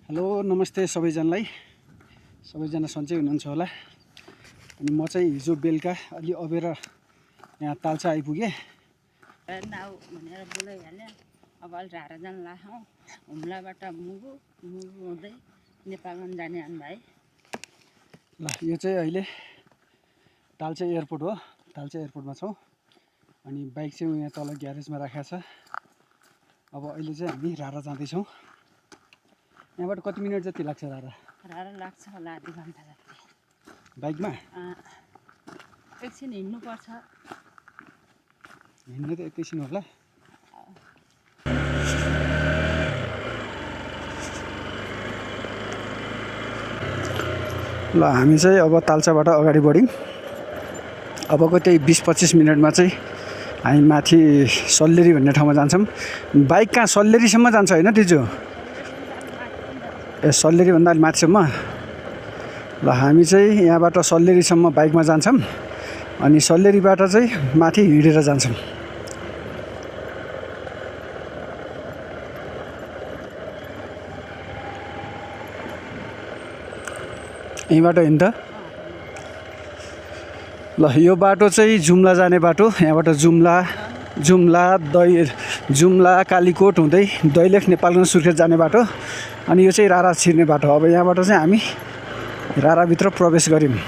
Hello नमस्ते सबैजनालाई। सबैजना सन्चै हुनुहुन्छ होला। अनि म चाहिँ हिजो बेलुका अलि अबेर यहाँ तालचा आइपुगेँ। नाउ भनेर बोलाइहाल्यो। अब अलि झारा जान लाग्छौँ। हुम्लाबाट मुगु हुँदै नेपालमा जाने आउनु भाइ। ल यो चाहिँ अहिले तालचा एयरपोर्ट हो। तालचा एयरपोर्टमा छौँ। अनि बाइक चाहिँ यहाँ तल ग्यारेजमा राखेको छ। अब अहिले चाहिँ हामी रारा जाँदैछौँ। यहाँबाट कति मिनट जति लाग्छ रारा? रारा लाग्छ होला आधी घन्टा जति बाइकमा। एकछिन हिँड्नुपर्छ। हिँड्नु त एकैछिन होला। ल हामी चाहिँ अब तालचाबाट अगाडि बढ्यौँ। अबको त्यही 20-25 मिनटमा चाहिँ हामी माथि सल्लेरी भन्ने ठाउँमा जान्छौँ। बाइक कहाँ सल्लेरीसम्म जान्छ होइन दिजु? ए सल्लेरीभन्दा अलि माथिसम्म। ल हामी चाहिँ यहाँबाट सल्लेरीसम्म बाइकमा जान्छौँ। अनि सल्लेरीबाट चाहिँ माथि हिँडेर जान्छौँ। यहीँबाट होइन त? ल यो बाटो चाहिँ जुम्ला जाने बाटो। यहाँबाट जुम्ला कालीकोट हुँदै दैलेख नेपालगञ्ज सुर्खेत जाने बाटो। अनि यो चाहिँ रारा छिर्ने बाटो। अब यहाँबाट चाहिँ हामी राराभित्र प्रवेश गऱ्यौँ।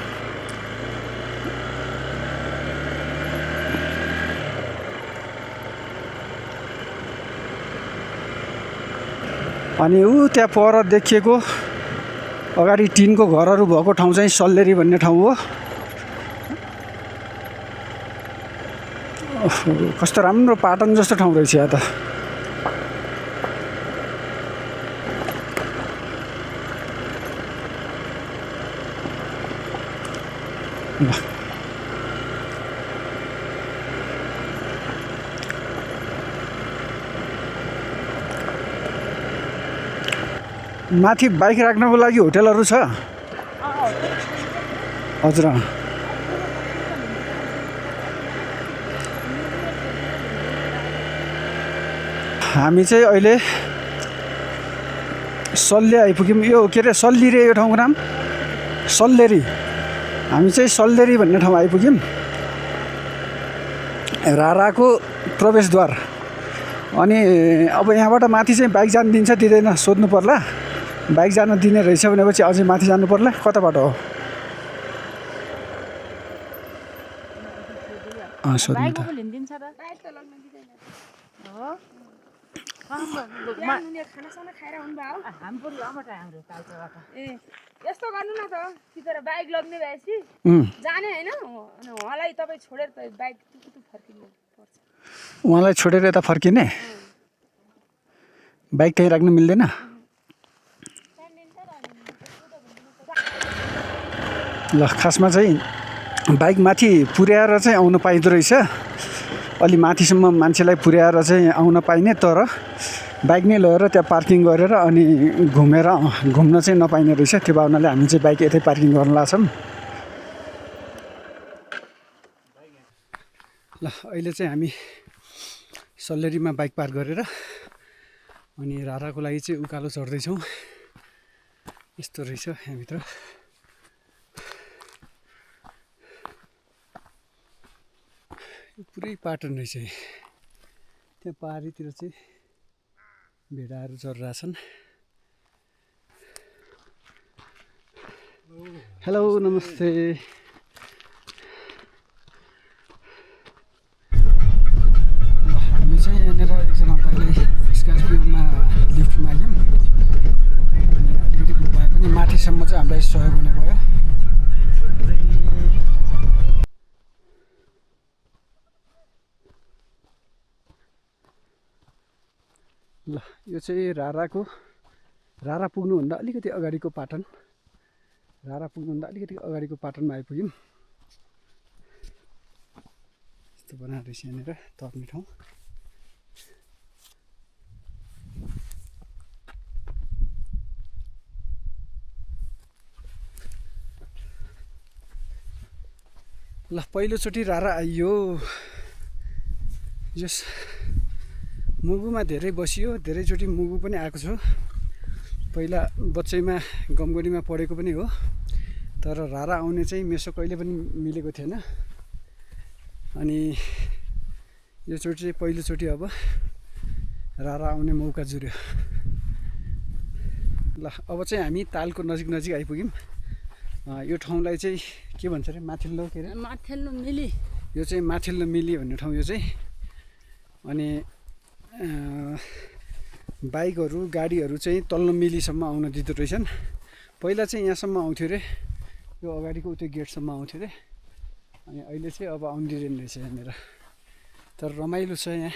अनि ऊ त्यहाँ पर देखिएको अगाडि टिनको घरहरू भएको ठाउँ चाहिँ सल्लेरी भन्ने ठाउँ हो। कस्तो राम्रो पाटन जस्तो ठाउँ रहेछ यहाँ त। माथि बाइक राख्नको लागि होटलहरू छ? हजुर। हामी चाहिँ अहिले सल्ले आइपुग्यौँ। यो के अरे सल्ली रे यो ठाउँको नाम? सल्लेरी। हामी चाहिँ सल्लेरी भन्ने ठाउँ आइपुग्यौँ। राराको प्रवेशद्वार। अनि अब यहाँबाट माथि चाहिँ बाइक जान दिन्छ दिँदैन सोध्नु पर्ला। बाइक जान दिने रहेछ भनेपछि अझै माथि जानु पर्ला। कता बाटो हो? सोध्नु त। यस्तो गर्नु न त तितेर बाइक लग्ने भएपछि जाने हैन उहाँलाई तपाई छोडेर त बाइक टुकुटु फर्किनु पर्छ। उहाँलाई छोडेर यता फर्किने? बाइक कहीँ राख्नु मिल्दैन? ल खासमा चाहिँ बाइक माथि पुर्याएर चाहिँ आउनु पाइँदो रहेछ। अलि माथिसम्म मान्छेलाई पुर्याएर चाहिँ आउन पाइने, तर बाइक नै लगेर त्यहाँ पार्किङ गरेर अनि घुम्न चाहिँ नपाइने रहेछ। त्यो भावनाले हामी चाहिँ बाइक यतै पार्किङ गर्न लाग्छौँ। ल अहिले चाहिँ हामी सल्लेरीमा बाइक पार्क गरेर अनि राराको लागि चाहिँ उकालो चढ्दैछौँ। यस्तो रहेछ यहाँभित्र। पुरै पाटन रहेछ। त्यहाँ पहाडीतिर चाहिँ भेडाहरू चरिरहेछन्। हेलो नमस्ते। हामी चाहिँ यहाँनिर एकजना दाइलाई स्कर्पियोमा लिफ्ट माग्यौँ। अनि अलिकति भए पनि माथिसम्म चाहिँ हामीलाई सहयोग हुने भयो। ल यो चाहिँ रारा पुग्नुभन्दा अलिकति अगाडिको पाटन। रारा पुग्नुभन्दा अलिकति अगाडिको पाटनमा आइपुग्यौँ। यस्तो बनाएर रहेछ यहाँनिर तर्ने ठाउँ। ल पहिलोचोटि रारा आइयो। यस मुगुमा धेरै बसियो, धेरैचोटि मुगु पनि आएको छु। पहिला बच्चैमा गमगढीमा पढेको पनि हो, तर रारा आउने चाहिँ मेसो कहिले पनि मिलेको थिएन। अनि योचोटि चाहिँ पहिलोचोटि अब रारा आउने मौका जुर्यो। ल अब चाहिँ हामी तालको नजिक आइपुग्यौँ। यो ठाउँलाई चाहिँ के भन्छ अरे, माथिल्लो के अरे, माथिल्लो मिली, यो चाहिँ माथिल्लो मिली भन्ने ठाउँ यो चाहिँ। अनि बाइकहरू गाडीहरू चाहिँ तल्लो मिलीसम्म आउन दिँदो रहेछन्। पहिला चाहिँ यहाँसम्म आउँथ्यो अरे, यो अगाडिको त्यो गेटसम्म आउँथ्यो अरे। अनि अहिले चाहिँ अब आउँदिँदैन रहेछ यहाँनिर। तर रमाइलो छ यहाँ,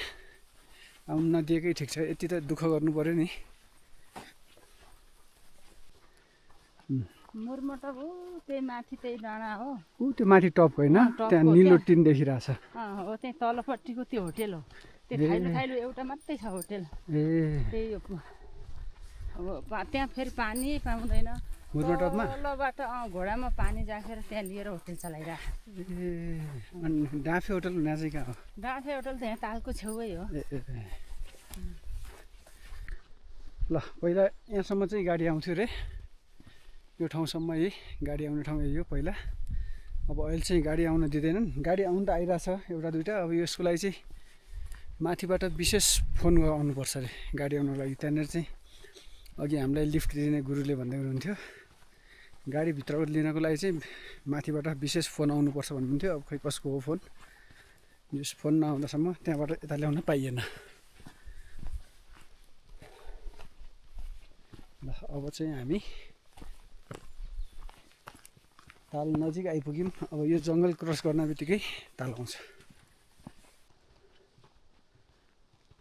आउनु नदिएकै ठिक छ। यति त दुःख गर्नु पऱ्यो नि। मुरमटक हो, त्यही माथि त्यही डाँडा हो। ऊ त्यो माथि टप होइन, त्यहाँ निलो टिन देखिरहेछ। हो त्यही तलपट्टिको त्यो होटेल हो। त्यो थाइलो एउटा मात्रै छ होटेल। त्यही हो। अब त्यहाँ फेरि पानी पाउँदैन। मुरमटकमा तलबाट घोडामा पानी जाखेर त्यहाँ लिएर होटेल चलाइरहेको। अनि डाँफे होटल नजिक कहाँ हो? डाँफे होटल त यहाँ तालको छेउै हो। ल पहिला यहाँसम्म चाहिँ गाडी आउँथ्यो अरे, यो ठाउँसम्म यही गाडी आउने ठाउँ यही हो पहिला। अब अहिले चाहिँ गाडी आउन दिँदैनन्। गाडी आउनु त आइरहेछ एउटा दुइटा। अब यसको लागि चाहिँ माथिबाट विशेष फोन आउनुपर्छ अरे गाडी आउनको लागि। त्यहाँनिर चाहिँ अघि हामीलाई लिफ्ट दिने गुरुले भन्दै हुनुहुन्थ्यो, गाडीभित्र लिनको लागि चाहिँ माथिबाट विशेष फोन आउनुपर्छ भन्नुहुन्थ्यो। अब खै कसको हो फोन, यस फोन नआउँदासम्म त्यहाँबाट यता ल्याउन पाइएन। ल अब चाहिँ हामी ताल नजिक आइपुग्यौँ। अब यो जङ्गल क्रस गर्न बित्तिकै ताल आउँछ।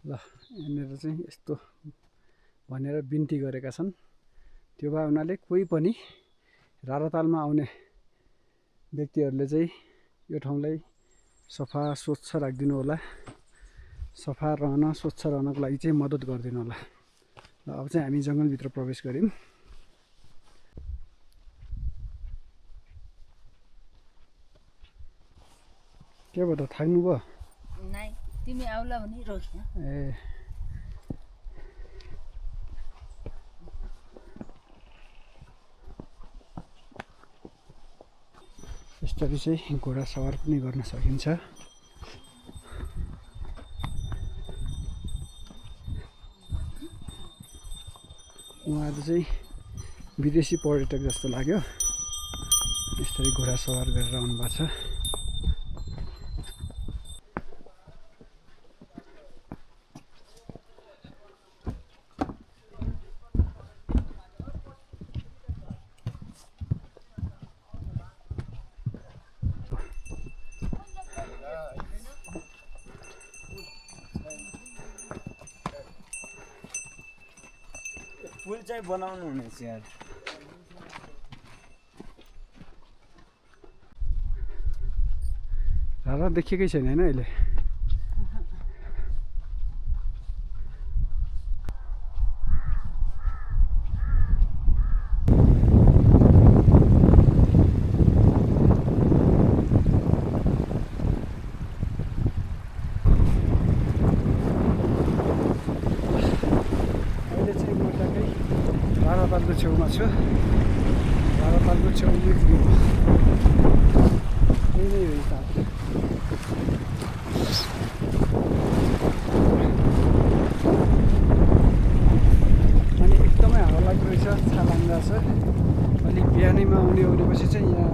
ल यहाँनिर चाहिँ यस्तो भनेर बिन्ती गरेका छन्। त्यो भए हुनाले कोही पनि रारातालमा आउने व्यक्तिहरूले चाहिँ यो ठाउँलाई सफा स्वच्छ राखिदिनु होला। सफा रहन, स्वच्छ रहनको लागि चाहिँ मद्दत गरिदिनु होला। ल अब चाहिँ हामी जङ्गलभित्र प्रवेश गऱ्यौँ। के भयो त, थाक्नुभयो? नाइ, तिमी आउला भने रोक्यो। यसरी चाहिँ घोडा सवार पनि गर्न सकिन्छ। उहाँहरू चाहिँ विदेशी पर्यटक जस्तो लाग्यो, यसरी घोडा सवार गरेर आउनु भएको छ। पुल चाहिँ बनाउनु हुनेछ यार। रारा देखिएकै छैन होइन अहिले। रारातालको छेउमा छु। रारातालको छेउमा पुग्यो। यही नै हो ताल। अनि एकदमै हावा लाग्दो रहेछ, छालाङ्गा छ। अलिक बिहानैमा आउने भनेपछि चाहिँ यहाँ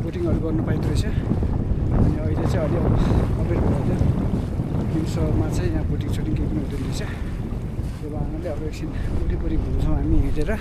बोटिङहरू गर्नु पाइँदो रहेछ। अनि अहिले चाहिँ अलि अबेर भयो, दिउँसोमा चाहिँ यहाँ बोटिङ सोटिङ केही पनि हुँदैन रहेछ। त्यो भएकोले अब एकछिन वरिपरि घुम्छौँ हामी हिँडेर।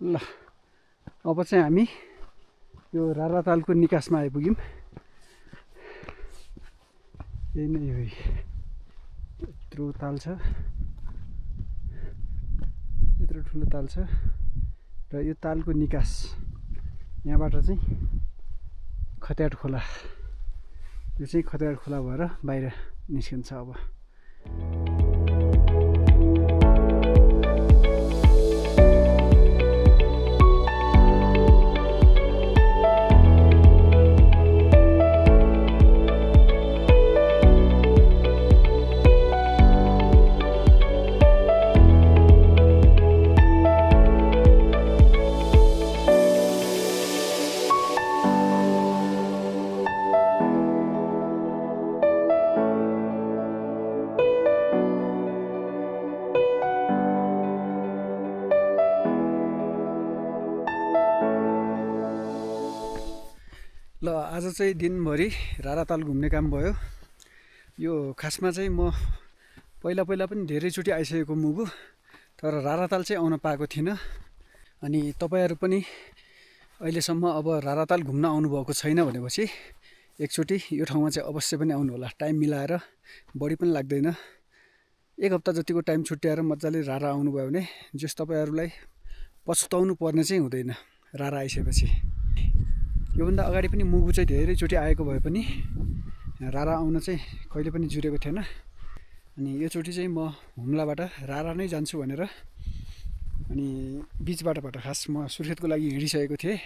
ल अब चाहिँ हामी यो रारातालको निकासमा आइपुग्यौँ। यही नै हो, यत्रो ताल छ, यत्रो ठुलो ताल छ र यो तालको निकास यहाँबाट चाहिँ खत्याट खोला, यो चाहिँ खत्याट खोला भएर बाहिर निस्किन्छ अब। ल आज चाहिँ दिनभरि राराताल घुम्ने काम भयो। यो खासमा चाहिँ म पहिला पनि धेरैचोटि आइसकेको मुगु, तर राराताल चाहिँ आउन पाएको थिइनँ। अनि तपाईँहरू पनि अहिलेसम्म अब राराताल घुम्न आउनुभएको छैन भनेपछि एकचोटि यो ठाउँमा चाहिँ अवश्य पनि आउनु होला। टाइम मिलाएर, बढी पनि लाग्दैन, एक हप्ता जतिको टाइम छुट्याएर मजाले रारा आउनुभयो भने जस तपाईँहरूलाई पछुताउनु पर्ने चाहिँ हुँदैन रारा आइसकेपछि। योभन्दा अगाडि पनि मुगु चाहिँ धेरैचोटि आएको भए पनि रारा आउन चाहिँ कहिले पनि जुरेको थिएन। अनि योचोटि चाहिँ म हुम्लाबाट रारा नै जान्छु भनेर अनि बिच बाटोबाट खास म सुर्खेतको लागि हिँडिसकेको थिएँ।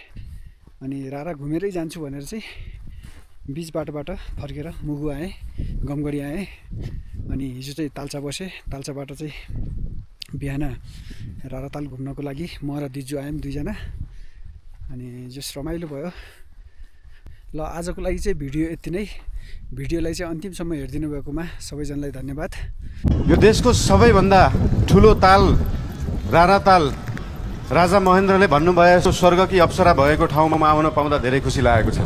अनि रारा घुमेरै जान्छु भनेर चाहिँ बिच बाटोबाट फर्केर मुगु आएँ, गमगढी आएँ। अनि हिजो चाहिँ ताल्चा बसेँ। ताल्चाबाट चाहिँ बिहान राराताल घुम्नको लागि म र दिजु आयौँ दुईजना। अनि जस रमाइलो भयो। ल आजको लागि चाहिँ भिडियो यति नै। भिडियोलाई चाहिँ अन्तिमसम्म हेरिदिनु भएकोमा सबैजनालाई धन्यवाद। यो देशको सबैभन्दा ठुलो ताल राराताल राजा महेन्द्रले भन्नुभयो स्वर्गकी अप्सरा भएको ठाउँमा आउन पाउँदा धेरै खुसी लागेको छ।